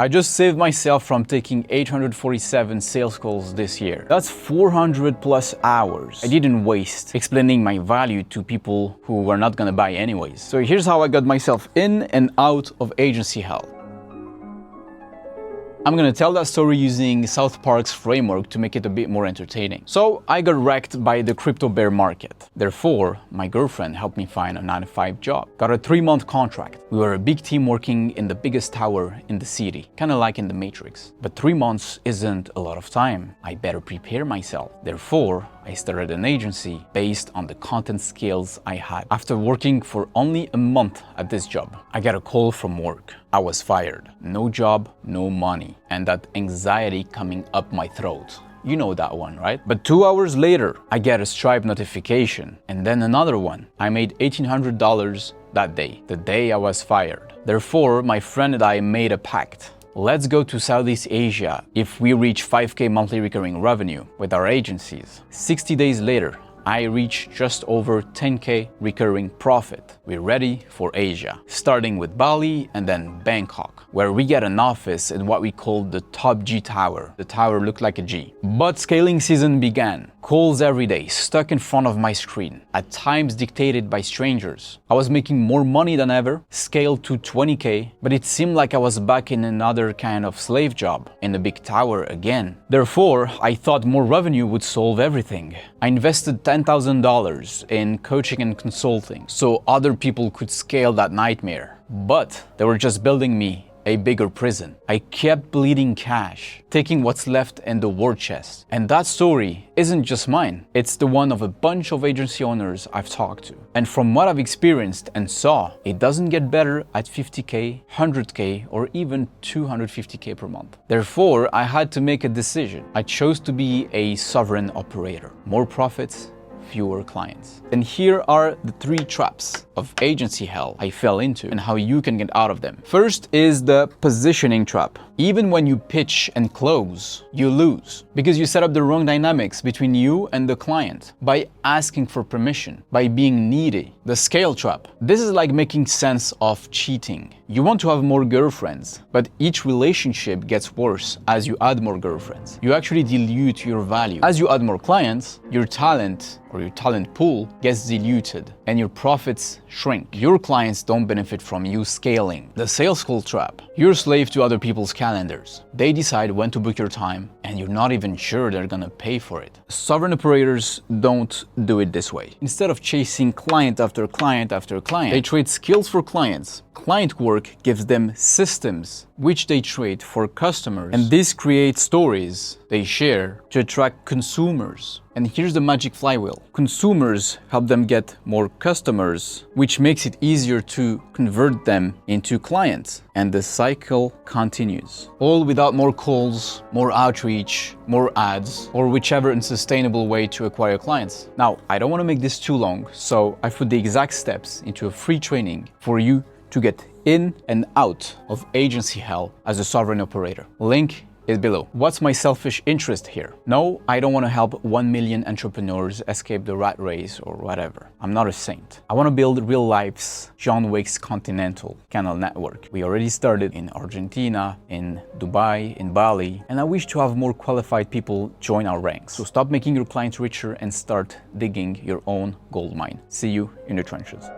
I just saved myself from taking 847 sales calls this year. That's 400 plus hours I didn't waste explaining my value to people who were not gonna buy anyways. So here's how I got myself in and out of agency hell. I'm gonna tell that story using South Park's framework to make it a bit more entertaining. So I got wrecked by the crypto bear market. Therefore, my girlfriend helped me find a 9-to-5 job. Got a 3-month contract. We were a big team working in the biggest tower in the city, kind of like in the Matrix. But 3 months isn't a lot of time. I better prepare myself. Therefore, I started an agency based on the content skills I had. After working for only a month at this job, I got a call from work. I was fired. No job, no money, and that anxiety coming up my throat. You know that one, right? But 2 hours later, I get a Stripe notification, and then another one. I made $1,800 that day, the day I was fired. Therefore, my friend and I made a pact. Let's go to Southeast Asia if we reach 5K monthly recurring revenue with our agencies. 60 days later, I reached just over 10K recurring profit. We're ready for Asia, starting with Bali and then Bangkok, where we get an office in what we call the Top G Tower. The tower looked like a G. But scaling season began. Calls every day, stuck in front of my screen, at times dictated by strangers. I was making more money than ever, scaled to 20K, but it seemed like I was back in another kind of slave job, in the big tower again. Therefore, I thought more revenue would solve everything. I invested $10,000 in coaching and consulting, so other people could scale that nightmare. But they were just building me a bigger prison. I kept bleeding cash, taking what's left in the war chest. And that story isn't just mine. It's the one of a bunch of agency owners I've talked to. And from what I've experienced and saw, it doesn't get better at 50K, 100K, or even 250K per month. Therefore, I had to make a decision. I chose to be a sovereign operator. More profits, fewer clients. And here are the 3 traps of agency hell I fell into and how you can get out of them. First is the positioning trap. Even when you pitch and close, you lose because you set up the wrong dynamics between you and the client by asking for permission, by being needy. The scale trap. This is like making sense of cheating. You want to have more girlfriends, but each relationship gets worse as you add more girlfriends. You actually dilute your value. As you add more clients, your talent or your talent pool gets diluted and your profits shrink. Your clients don't benefit from you scaling. The sales call trap. You're a slave to other people's calendars. They decide when to book your time and you're not even sure they're gonna pay for it. Sovereign operators don't do it this way. Instead of chasing client after client after client, they trade skills for clients. Client work gives them systems which they trade for customers. And this creates stories they share to attract consumers. And here's the magic flywheel. Consumers help them get more customers, which makes it easier to convert them into clients. And the cycle continues. All without more calls, more outreach, more ads, or whichever unsustainable way to acquire clients. Now, I don't want to make this too long, so I've put the exact steps into a free training for you to get in and out of agency hell as a sovereign operator. Link is below. What's my selfish interest here? No, I don't want to help 1 million entrepreneurs escape the rat race or whatever. I'm not a saint. I want to build real life's John Wick's Continental Canal network. We already started in Argentina, in Dubai, in Bali, and I wish to have more qualified people join our ranks. So stop making your clients richer and start digging your own gold mine. See you in the trenches.